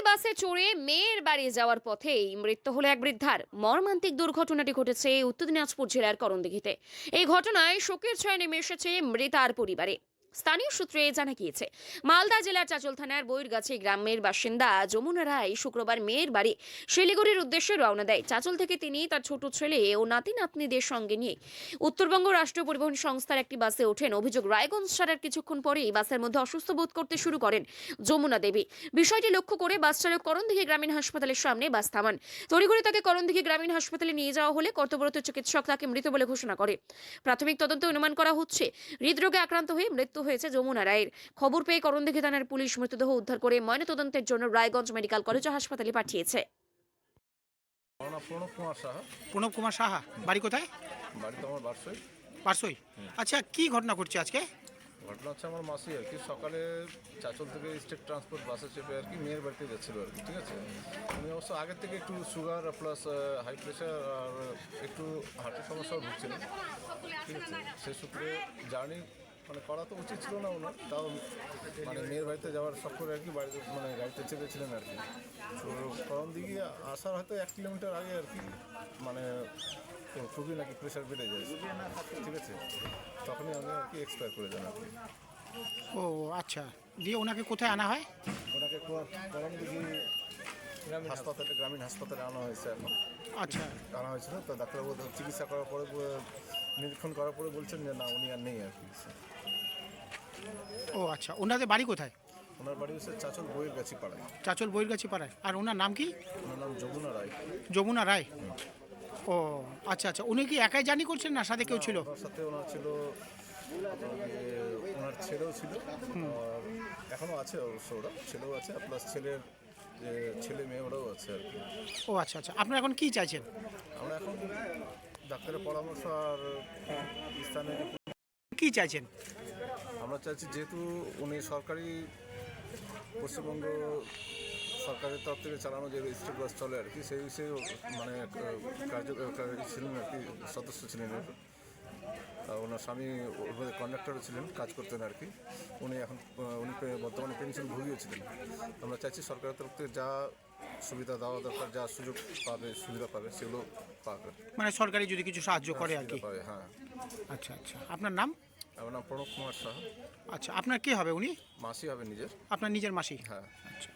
বাসে চড়ে মেয়ের বাড়ি যাওয়ার পথেই মৃত্যু হলো এক বৃদ্ধার। মর্মান্তিক দুর্ঘটনাটি ঘটেছে উত্তর দিনাজপুর জেলার করণদিঘিতে। এই ঘটনায় শোকের ছায়া নেমে এসেছে মৃতার পরিবারে। স্থানীয় সূত্রে জানা গিয়েছে, মালদা জেলার চাঁচল থানার বৈরগাছি গ্রামের বাসিন্দা যমুনা রায় শুক্রবার মেয়ের বাড়ি শিলিগুড়ির উদ্দেশ্যে রওনা দেয়। চাঁচল থেকে তিনি তার ছোট ছেলে ও নাতি নাতনিদের সঙ্গে নিয়ে উত্তরবঙ্গ রাষ্ট্রীয় পরিবহন সংস্থার একটি বাসে ওঠেন। অভিযোগ, রায়গঞ্জ ছাড়ার কিছুক্ষণ পরেই বাসের মধ্যে অসুস্থ বোধ করতে শুরু করেন যমুনা দেবী। বিষয়টি লক্ষ্য করে বাস চালক করণদিঘি গ্রামীণ হাসপাতালের সামনে বাস থামান। তড়িঘড়ি তাকে করণদিঘি গ্রামীণ হাসপাতালে নিয়ে যাওয়া হলে কর্তব্যরত চিকিৎসক তাকে মৃত বলে ঘোষণা করে। প্রাথমিক তদন্তে অনুমান করা হচ্ছে হৃদরোগে আক্রান্ত হয়ে মৃত্যু হয়েছে যমুনা রায়ের। খবর পেয়ে করণদিঘি থানার পুলিশ মৃতদেহ উদ্ধার করে ময়নাতদন্তের জন্য রায়গঞ্জ মেডিকেল কলেজ ও হাসপাতালে পাঠিয়েছে। প্রণব কুমার সাহা, বাড়ি কোথায়? বাড়ি তো আমার বারসই। পার্শ্বই। আচ্ছা, কি ঘটনা ঘটছে আজকে? ঘটনা হচ্ছে আমার মাসি আর কি সকালে চাঁচল থেকে স্টেট ট্রান্সপোর্ট বাসে চেপে আর কি মেয়ের বাড়িতে যাচ্ছিল আর কি, ঠিক আছে। উনি অবশ্য আগের থেকে একটু সুগার প্লাস হাই প্রেশার আর একটু হার্টের সমস্যাও ভুগছিলেন, ঠিক আছে। সে সূত্রে জার্নি মানে করা তো উচিত ছিল না ওনার, তাও মানে মেয়ের বাড়িতে যাওয়ার শখ করে আর কি বাড়িতে মানে গাড়িতে চেপেছিলেন আর কি। তো করণদিঘি আসার হয়তো 1 কিলোমিটার আগে আর কি মানে খুবই নাকি প্রেশার বেড়ে যায়, ঠিক আছে। তখনই আমি আর কি এক্সপায়ার করে যান আর কি। ও আচ্ছা, দিয়ে ওনাকে কোথায় আনা হয়? ওনাকে করণদিঘি হাসপাতালে, গ্রামীণ হাসপাতালে আনা হয়েছে এখন। আচ্ছা, আনা হয়েছিল তো ডাক্তারবাবু চিকিৎসা করার পরে নিরীক্ষণ করার পরে বলছেন যে না উনি আর নেই আর কি। ও আচ্ছা, ওনাদের বাড়ি কোথায়? ওনার বাড়ি হচ্ছে চাঁচল বৈরগাছি পাড়ায়। চাঁচল বৈরগাছি পাড়ায়। আর ওনার নাম কি? ওনার নাম যমুনা রায়। যমুনা রায়। ও আচ্ছা আচ্ছা, উনি কি একাই জার্নি করছেন না সাথে কেউ ছিল? ওনার সাথে ওনার ছিল ওনার ছেলেও ছিল, আর এখনও আছে অবশ্য, ওরা ছেলেও আছে প্লাস ছেলের যে ছেলে মেয়ে ওরাও আছে আর কি। ও আচ্ছা আচ্ছা, আপনারা এখন কি চাইছেন? আমরা এখন ডাক্তারের পরামর্শ আর স্থানীয় কি চাইছেন? আমরা চাইছি যেহেতু উনি সরকারি পশ্চিমবঙ্গ সরকারের তরফ থেকে চালানো যে স্টেট বাস চলে আর কি, সেই বিষয়ে মানে কার্যকারী ছিলেন আর কি, সদস্য ছিলেন ওর। ওনার স্বামী কন্ডাক্টরও ছিলেন, কাজ করতেন আর কি। উনি বর্তমানে পেনশন ভোগীও ছিলেন। আমরা চাইছি সরকারের তরফ থেকে যা সুবিধা দেওয়া দরকার, যা সুযোগ পাবে, সুবিধা পাবে সেগুলো পাবে, মানে সরকারি যদি কিছু সাহায্য করে আর কি। পাবে, হ্যাঁ। আচ্ছা আচ্ছা, আপনার নাম? আমার নাম প্রণব কুমার সাহা। আচ্ছা, আপনার কে হবে উনি? মাসি হবে নিজের। আপনার নিজের মাসি? হ্যাঁ। আচ্ছা।